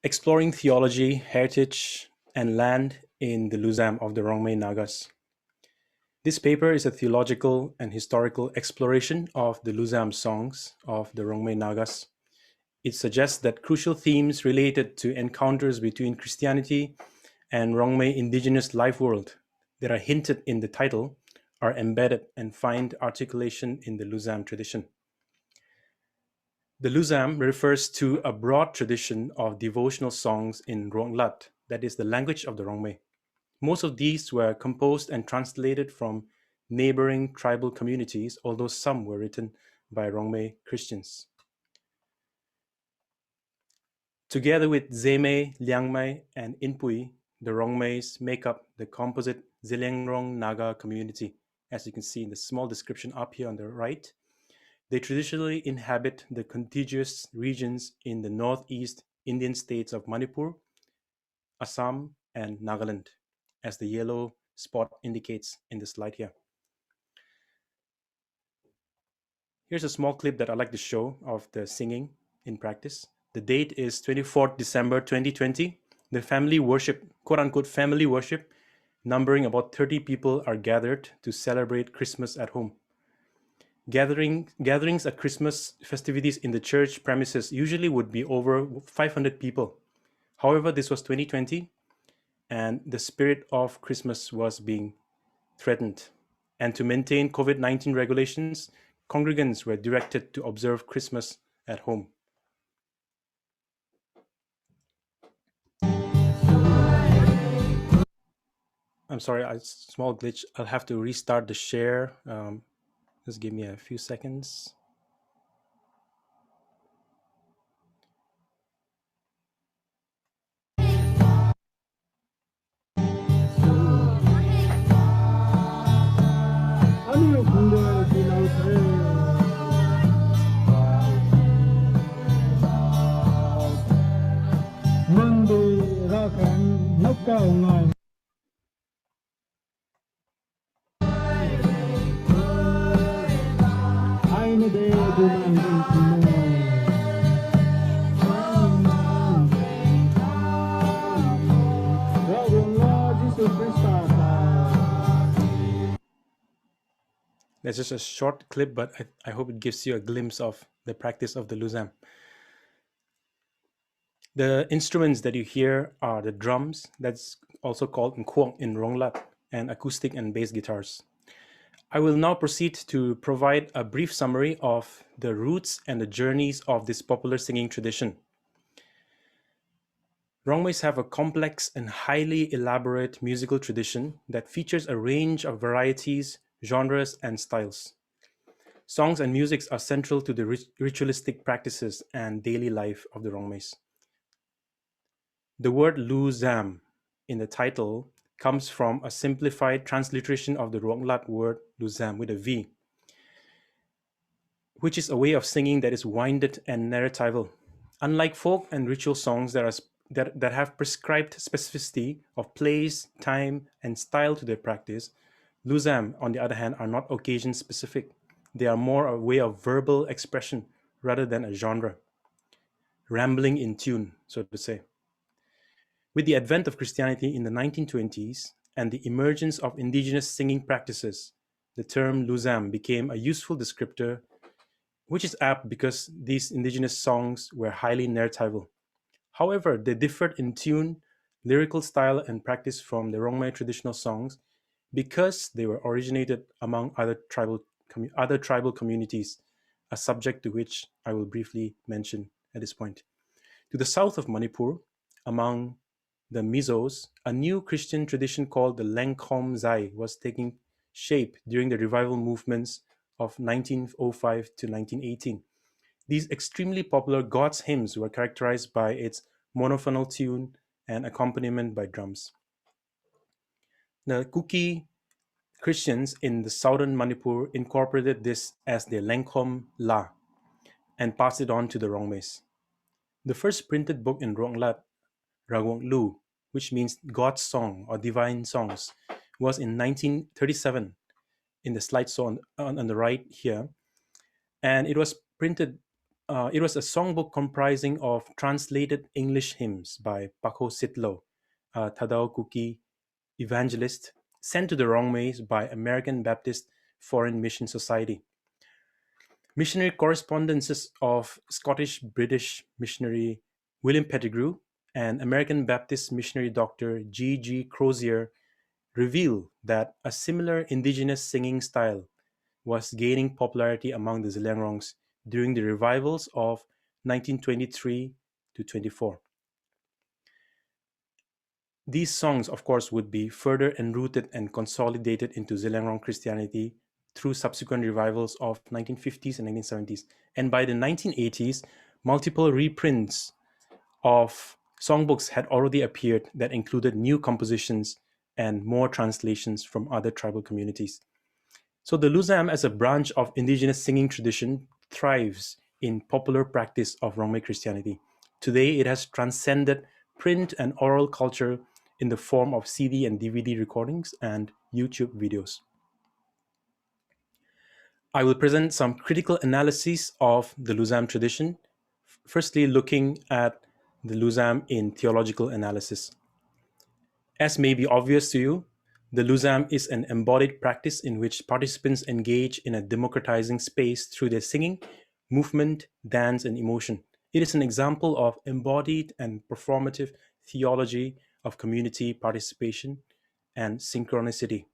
Exploring Theology, Heritage, and Land in the Lujam of the Rongmei Nagas. This paper is a theological and historical exploration of the lujam songs of the Rongmei Nagas. It suggests that crucial themes related to encounters between Christianity and Rongmei indigenous lifeworld that are hinted in the title are embedded and find articulation in the lujam tradition. The lujam refers to a broad tradition of devotional songs in Ronglat, that is the language of the Rongmei. Most of these were composed and translated from neighbouring tribal communities, although some were written by Rongmei Christians. Together with Zeme, Liangmai, and Inpui, the Rongmeis make up the composite Zeliangrong Naga community, as you can see in the small description up here on the right. They traditionally inhabit the contiguous regions in the northeast Indian states of Manipur, Assam, and Nagaland, as the yellow spot indicates in the slide here. Here's a small clip that I'd like to show of the singing in practice. The date is 24th December 2020. The family worship, quote unquote family worship, numbering about 30 people are gathered to celebrate Christmas at home. Gatherings at Christmas festivities in the church premises usually would be over 500 people. However, this was 2020 and the spirit of Christmas was being threatened. And to maintain COVID-19 regulations, congregants were directed to observe Christmas at home. I'm sorry, a small glitch. I'll have to restart the share. Just give me a few seconds. That's just a short clip, but I hope it gives you a glimpse of the practice of the lujam. The instruments that you hear are the drums, that's also called nkwong in Ronglat, and acoustic and bass guitars. I will now proceed to provide a brief summary of the roots and the journeys of this popular singing tradition. Rongmeis have a complex and highly elaborate musical tradition that features a range of varieties, genres, and styles. Songs and music are central to the ritualistic practices and daily life of the Rongmeis. The word lujam in the title comes from a simplified transliteration of the Ronglat word lujam with a V, which is a way of singing that is winded and narratival. Unlike folk and ritual songs that have prescribed specificity of place, time, and style to their practice, lujam, on the other hand, are not occasion specific. They are more a way of verbal expression rather than a genre. Rambling in tune, so to say. With the advent of Christianity in the 1920s and the emergence of indigenous singing practices, the term lujam became a useful descriptor, which is apt because these indigenous songs were highly narratival. However, they differed in tune, lyrical style, and practice from the Rongmei traditional songs because they were originated among other tribal communities, a subject to which I will briefly mention at this point. To the south of Manipur, among the Mizos, a new Christian tradition called the Lengkhom Zai was taking shape during the revival movements of 1905 to 1918. These extremely popular God's hymns were characterized by its monophonal tune and accompaniment by drums. The Kuki Christians in the southern Manipur incorporated this as their Lengkhom La and passed it on to the Rongmeis. The first printed book in Ronglat, Ragong Lu, which means God's song or divine songs, was in 1937 in the slide shown on the right here. And it was printed It was a songbook comprising of translated English hymns by Pakho Sitlo, a Thadou-Kukis evangelist, sent to the Rongmeis by American Baptist Foreign Mission Society. Missionary correspondences of Scottish British missionary William Pettigrew and American Baptist missionary Dr. G. G. Crozier reveal that a similar indigenous singing style was gaining popularity among the Zeliangrongs during the revivals of 1923 to 24. These songs, of course, would be further enrooted and consolidated into Zeliangrong Christianity through subsequent revivals of 1950s and 1970s. And by the 1980s, multiple reprints of songbooks had already appeared that included new compositions and more translations from other tribal communities. So the lujam, as a branch of indigenous singing tradition, thrives in popular practice of Rongmei Christianity. Today, it has transcended print and oral culture in the form of CD and DVD recordings and YouTube videos. I will present some critical analyses of the lujam tradition, firstly looking at the lujam in theological analysis. As may be obvious to you, the lujam is an embodied practice in which participants engage in a democratizing space through their singing, movement, dance, and emotion. It is an example of embodied and performative theology of community participation and synchronicity.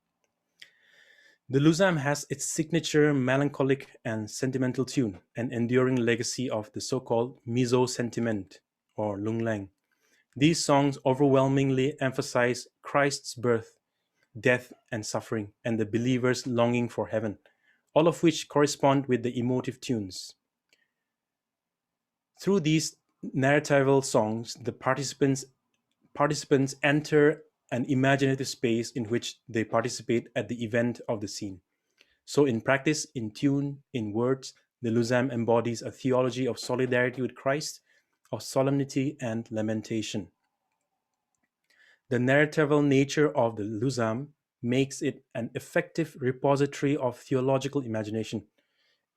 The lujam has its signature melancholic and sentimental tune, an enduring legacy of the so-called mizo sentiment or lunglang. These songs overwhelmingly emphasize Christ's birth, death, and suffering, and the believer's longing for heaven, all of which correspond with the emotive tunes. Through these narratival songs, the participants enter an imaginative space in which they participate at the event of the scene. So, in practice, in tune, in words, the lujam embodies a theology of solidarity with Christ, of solemnity and lamentation. The narratival nature of the lujam makes it an effective repository of theological imagination.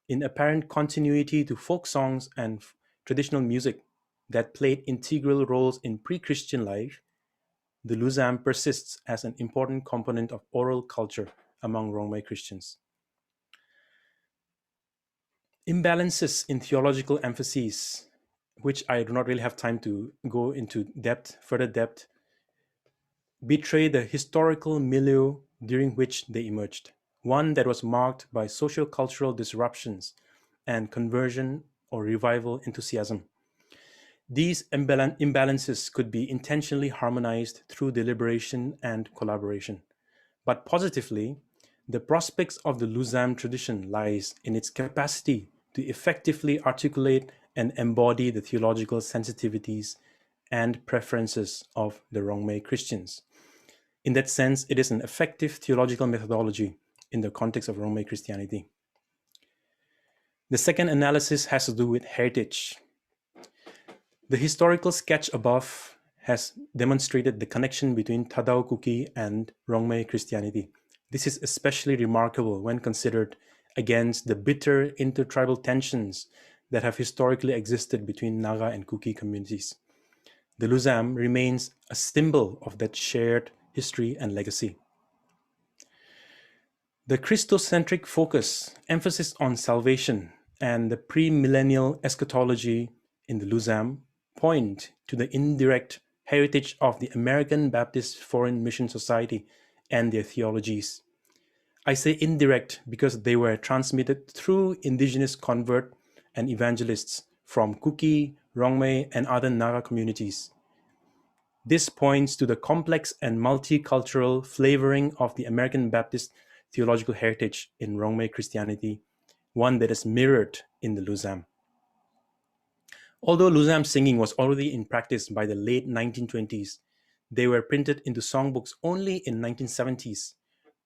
In apparent continuity to folk songs and traditional music that played integral roles in pre-Christian life, the lujam persists as an important component of oral culture among Rongmei Christians. Imbalances in theological emphases, which I do not really have time to go into further depth, betray the historical milieu during which they emerged, one that was marked by socio-cultural disruptions and conversion or revival enthusiasm. These imbalances could be intentionally harmonized through deliberation and collaboration. But positively, the prospects of the lujam tradition lies in its capacity to effectively articulate and embody the theological sensitivities and preferences of the Rongmei Christians. In that sense, it is an effective theological methodology in the context of Rongmei Christianity. The second analysis has to do with heritage. The historical sketch above has demonstrated the connection between Thadou-Kukis and Rongmei Christianity. This is especially remarkable when considered against the bitter intertribal tensions that have historically existed between Naga and Kuki communities. The lujam remains a symbol of that shared history and legacy. The Christocentric focus, emphasis on salvation, and the premillennial eschatology in the lujam point to the indirect heritage of the American Baptist Foreign Mission Society and their theologies. I say indirect because they were transmitted through indigenous convert and evangelists from Kuki, Rongmei, and other Naga communities. This points to the complex and multicultural flavoring of the American Baptist theological heritage in Rongmei Christianity, one that is mirrored in the lujam. Although lujam singing was already in practice by the late 1920s, they were printed into songbooks only in 1970s.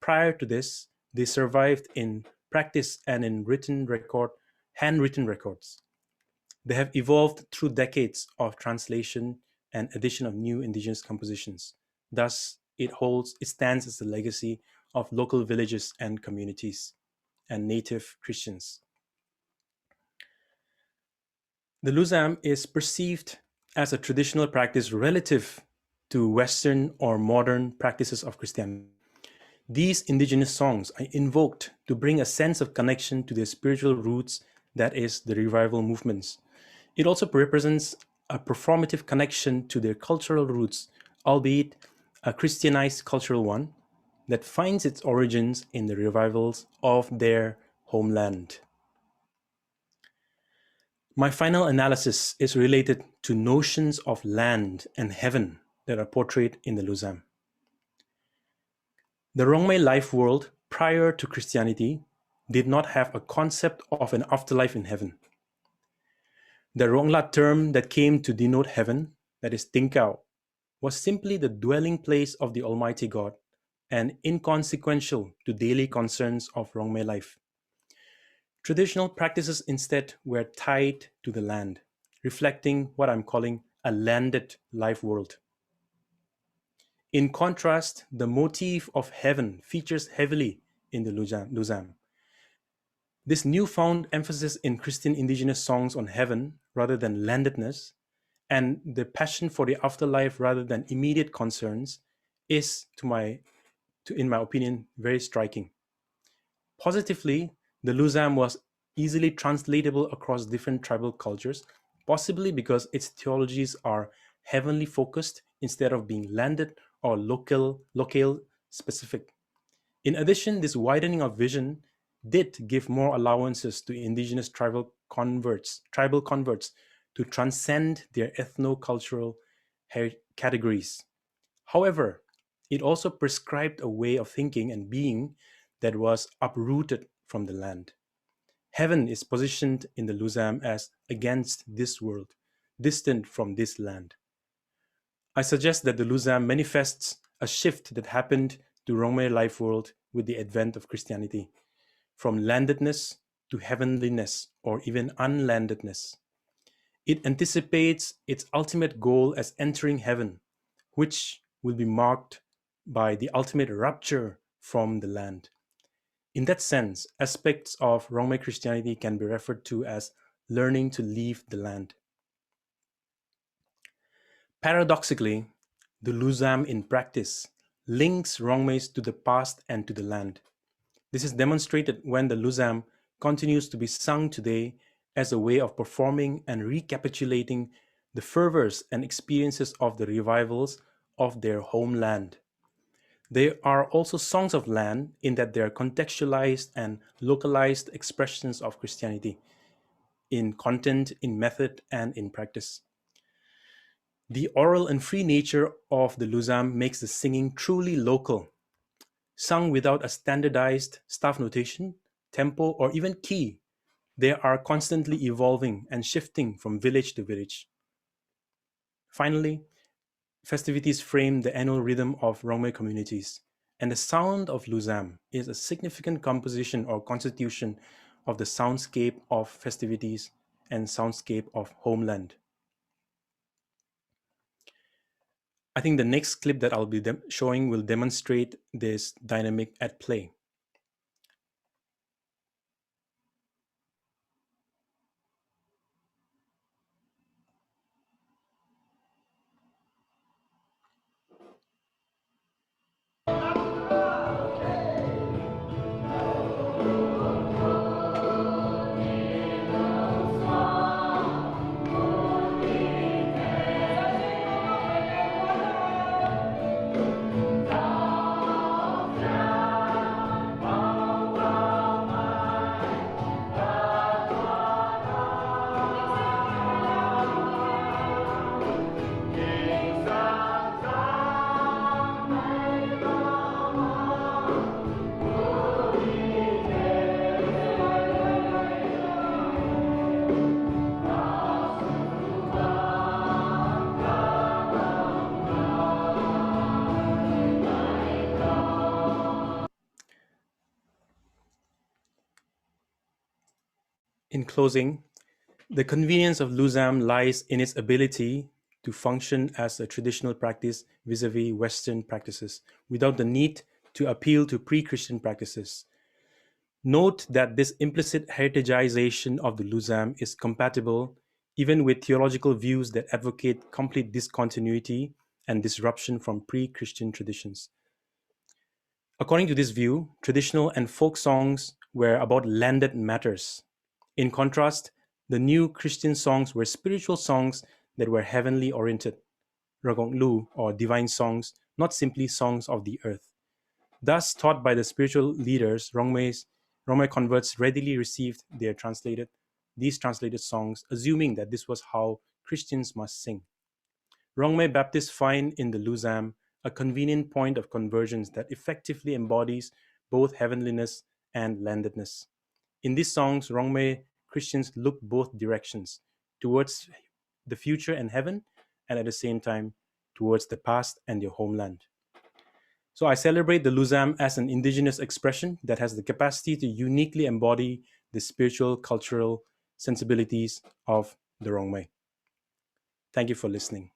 Prior to this, they survived in practice and in handwritten records. They have evolved through decades of translation and addition of new indigenous compositions. Thus, it stands as the legacy of local villages and communities and native Christians. The lujam is perceived as a traditional practice relative to Western or modern practices of Christianity. These indigenous songs are invoked to bring a sense of connection to their spiritual roots, that is, the revival movements. It also represents a performative connection to their cultural roots, albeit a Christianized cultural one that finds its origins in the revivals of their homeland. My final analysis is related to notions of land and heaven that are portrayed in the lujam. The Rongmei life world prior to Christianity did not have a concept of an afterlife in heaven. The Rongla term that came to denote heaven, that is Tinkau, was simply the dwelling place of the Almighty God and inconsequential to daily concerns of Rongmei life. Traditional practices instead were tied to the land, reflecting what I'm calling a landed life world. In contrast, the motif of heaven features heavily in the lujam. This newfound emphasis in Christian indigenous songs on heaven rather than landedness, and the passion for the afterlife rather than immediate concerns, is, in my opinion, very striking. Positively, the lujam was easily translatable across different tribal cultures, possibly because its theologies are heavenly focused instead of being landed or locale specific. In addition, this widening of vision did give more allowances to indigenous tribal converts to transcend their ethno-cultural categories. However, it also prescribed a way of thinking and being that was uprooted from the land. Heaven is positioned in the lujam as against this world, distant from this land. I suggest that the lujam manifests a shift that happened to Rongmei life world with the advent of Christianity, from landedness to heavenliness or even unlandedness. It anticipates its ultimate goal as entering heaven, which will be marked by the ultimate rupture from the land. In that sense, aspects of Rongmei Christianity can be referred to as learning to leave the land. Paradoxically, the lujam in practice links Rongmeis to the past and to the land. This is demonstrated when the lujam continues to be sung today as a way of performing and recapitulating the fervors and experiences of the revivals of their homeland. They are also songs of land in that they are contextualized and localized expressions of Christianity in content, in method, and in practice. The oral and free nature of the lujam makes the singing truly local, sung without a standardized staff notation, tempo, or even key. They are constantly evolving and shifting from village to village. Finally, festivities frame the annual rhythm of Rongmei communities, and the sound of lujam is a significant composition or constitution of the soundscape of festivities and soundscape of homeland. I think the next clip that I'll be showing will demonstrate this dynamic at play. In closing, the convenience of lujam lies in its ability to function as a traditional practice vis-a-vis Western practices without the need to appeal to pre-Christian practices. Note that this implicit heritagization of the lujam is compatible even with theological views that advocate complete discontinuity and disruption from pre-Christian traditions. According to this view, traditional and folk songs were about landed matters. In contrast, the new Christian songs were spiritual songs that were heavenly oriented, Ragonglu, or divine songs, not simply songs of the earth. Thus, taught by the spiritual leaders, Rongmei converts readily received these translated songs, assuming that this was how Christians must sing. Rongmei Baptists find in the lujam a convenient point of convergence that effectively embodies both heavenliness and landedness. In these songs, Rongmei Christians look both directions, towards the future and heaven, and at the same time, towards the past and their homeland. So I celebrate the lujam as an indigenous expression that has the capacity to uniquely embody the spiritual, cultural sensibilities of the Rongmei. Thank you for listening.